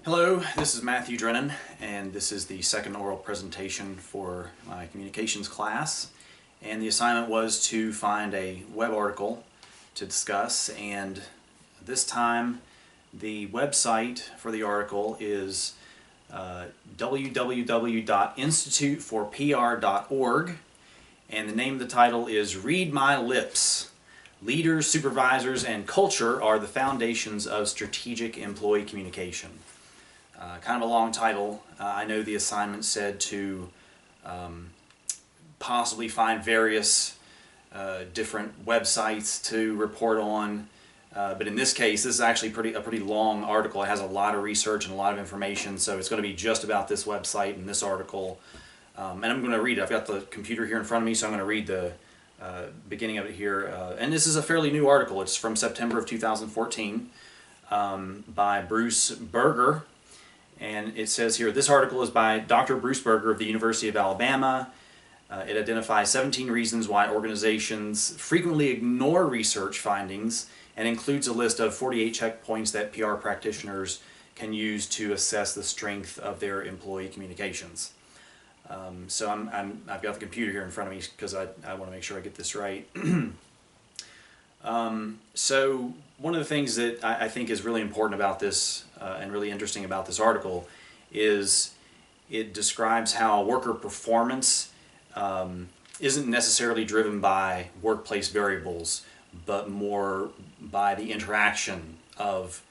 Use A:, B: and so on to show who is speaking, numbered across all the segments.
A: Hello, this is Matthew Drennan, and this is the second oral presentation for my communications class. And the assignment was to find a web article to discuss, and this time the website for the article is www.instituteforpr.org, and the name of the title is Read My Lips. Leaders, supervisors, and culture are the foundations of strategic employee communication. Kind of a long title. I know the assignment said to possibly find various different websites to report on, but in this case this is actually a pretty long article. It has a lot of research and a lot of information, so it's going to be just about this website and this article. And I'm going to read it. I've got the computer here in front of me, so I'm going to read the beginning of it here. And this is a fairly new article. It's from September of 2014 by Bruce Berger. And it says here, this article is by Dr. Bruce Berger of the University of Alabama. It identifies 17 reasons why organizations frequently ignore research findings and includes a list of 48 checkpoints that PR practitioners can use to assess the strength of their employee communications. So I've got the computer here in front of me because I want to make sure I get this right. So one of the things that I think is really important about this and really interesting about this article is it describes how worker performance isn't necessarily driven by workplace variables, but more by the interaction of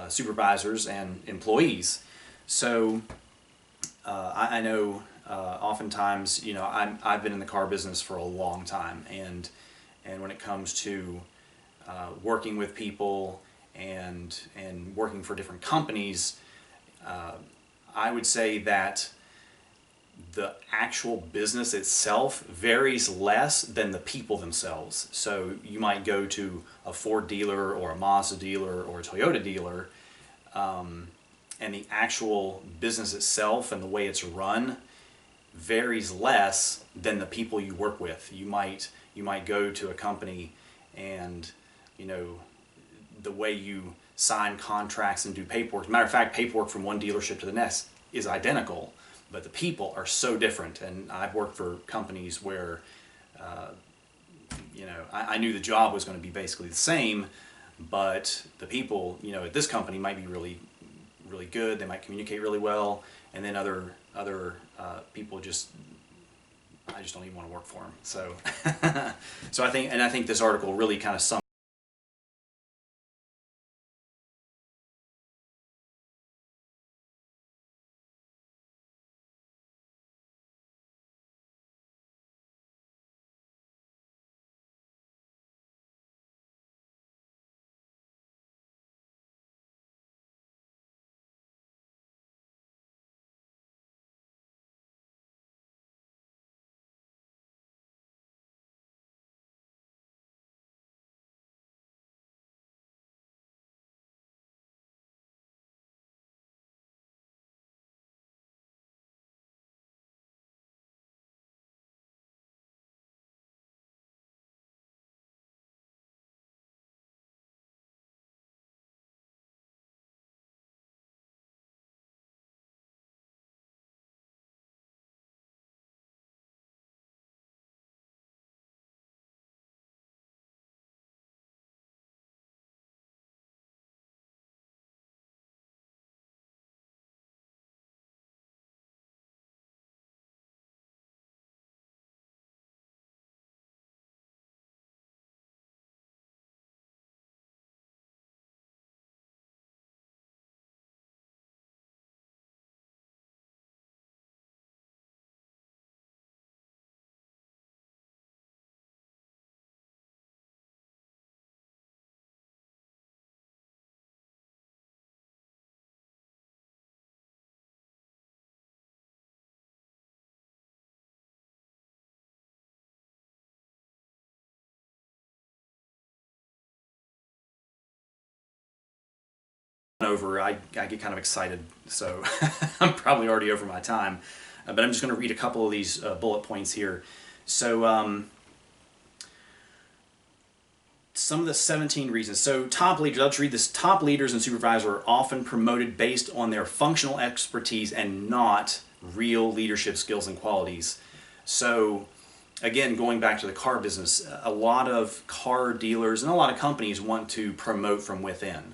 A: supervisors and employees. So I know oftentimes, you know, I've been in the car business for a long time, and when it comes to working with people and working for different companies, I would say that the actual business itself varies less than the people themselves. So you might go to a Ford dealer or a Mazda dealer or a Toyota dealer, and the actual business itself and the way it's run varies less than the people you work with. You might go to a company and, you know, the way you sign contracts and do paperwork. As a matter of fact, paperwork from one dealership to the next is identical, but the people are so different. And I've worked for companies where, you know, I knew the job was going to be basically the same, but the people, you know, at this company might be really good. They might communicate really well, and then other people I just don't even want to work for them. So, so I think this article really kind of sums over. I get kind of excited, so I'm probably already over my time, but I'm just going to read a couple of these bullet points here. So some of the 17 reasons. So top leaders, I'll just read this. Top leaders and supervisors are often promoted based on their functional expertise and not real leadership skills and qualities. So again, going back to the car business, a lot of car dealers and a lot of companies want to promote from within.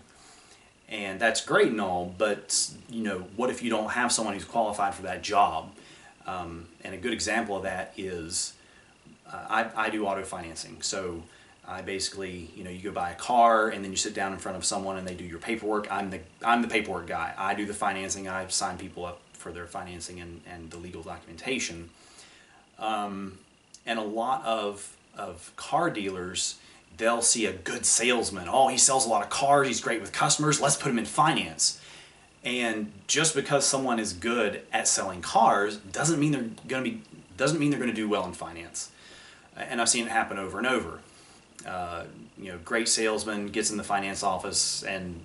A: And that's great and all, but what if you don't have someone who's qualified for that job? And a good example of that is I do auto financing. So I basically, you go buy a car and then you sit down in front of someone and they do your paperwork. I'm the paperwork guy. I do the financing. I sign people up for their financing and the legal documentation. And a lot of car dealers, they'll see a good salesman. Oh, he sells a lot of cars. He's great with customers. Let's put him in finance. And just because someone is good at selling cars doesn't mean they're going to do well in finance. And I've seen it happen over and over. Great salesman gets in the finance office and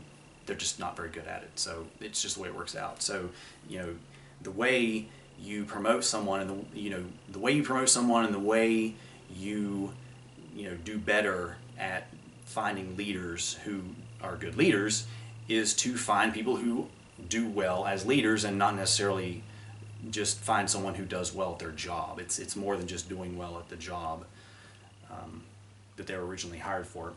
A: they're just not very good at it. So it's just the way it works out. So, the way you promote someone and the way you do better at finding leaders who are good leaders is to find people who do well as leaders and not necessarily just find someone who does well at their job. It's more than just doing well at the job that they were originally hired for.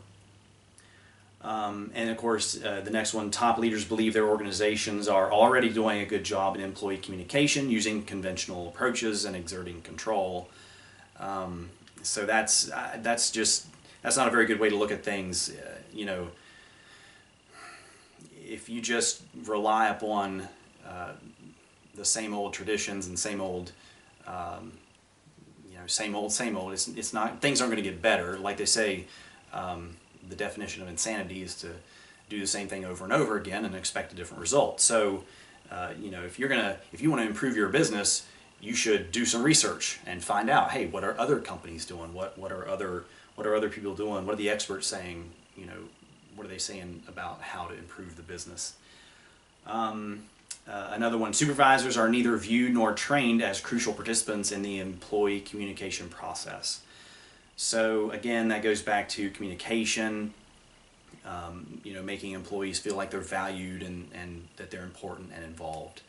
A: And of course, the next one, top leaders believe their organizations are already doing a good job in employee communication, using conventional approaches and exerting control. So that's not a very good way to look at things. If you just rely upon the same old traditions and same old, same old. It's not. Things aren't going to get better. Like they say, the definition of insanity is to do the same thing over and over again and expect a different result. So, if you want to improve your business, you should do some research and find out, hey, what are other companies doing? What are other people doing? What are the experts saying? What are they saying about how to improve the business? Another one, supervisors are neither viewed nor trained as crucial participants in the employee communication process. So again, that goes back to communication, making employees feel like they're valued and that they're important and involved.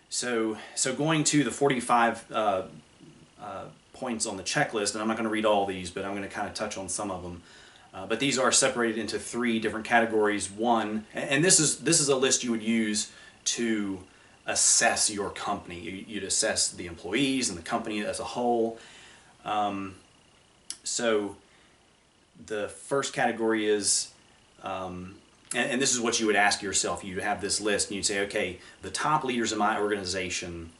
A: So going to the 45 points on the checklist, and I'm not going to read all these, but I'm going to kind of touch on some of them. But these are separated into 3 different categories. One, and this is a list you would use to assess your company. You'd assess the employees and the company as a whole. So the first category is, and this is what you would ask yourself. You'd have this list and you'd say, okay, the top leaders in my organization,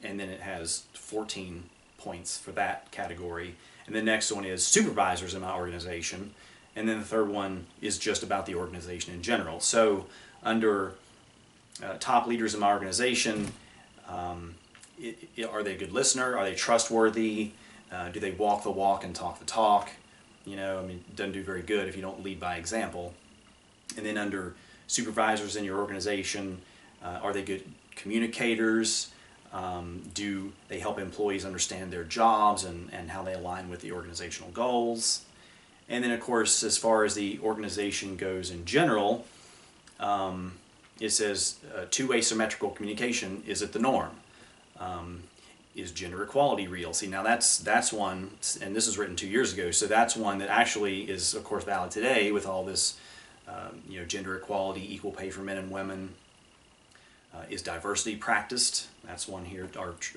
A: and then it has 14 points for that category. And the next one is supervisors in my organization. And then the third one is just about the organization in general. So under top leaders in my organization, are they a good listener? Are they trustworthy? Do they walk the walk and talk the talk? It doesn't do very good if you don't lead by example. And then under supervisors in your organization, are they good communicators? Do they help employees understand their jobs and how they align with the organizational goals? And then, of course, as far as the organization goes in general, it says two-way symmetrical communication is at the norm. Is gender equality real? See, now that's one, and this was written 2 years ago, so that's one that actually is, of course, valid today with all this, gender equality, equal pay for men and women. Is diversity practiced? That's one here.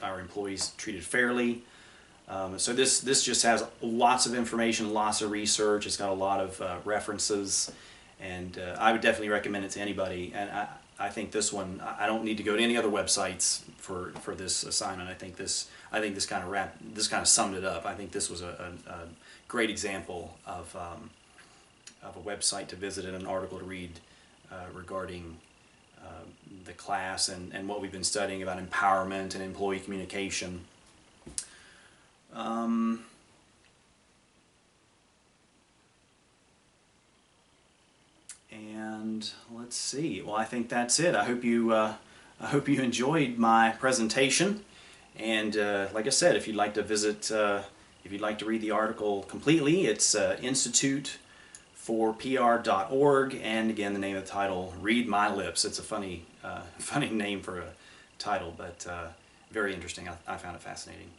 A: Our employees treated fairly? So this just has lots of information, lots of research. It's got a lot of references, and I would definitely recommend it to anybody. And I think this one, I don't need to go to any other websites for this assignment. I think this kind of summed it up. I think this was a great example of a website to visit and an article to read regarding the class and what we've been studying about empowerment and employee communication. And let's see. Well, I think that's it. I hope you enjoyed my presentation. And like I said, if you'd like to visit If you'd like to read the article completely, it's instituteforpr.org, and again, the name of the title, Read My Lips. It's a funny, funny name for a title, but very interesting. I found it fascinating.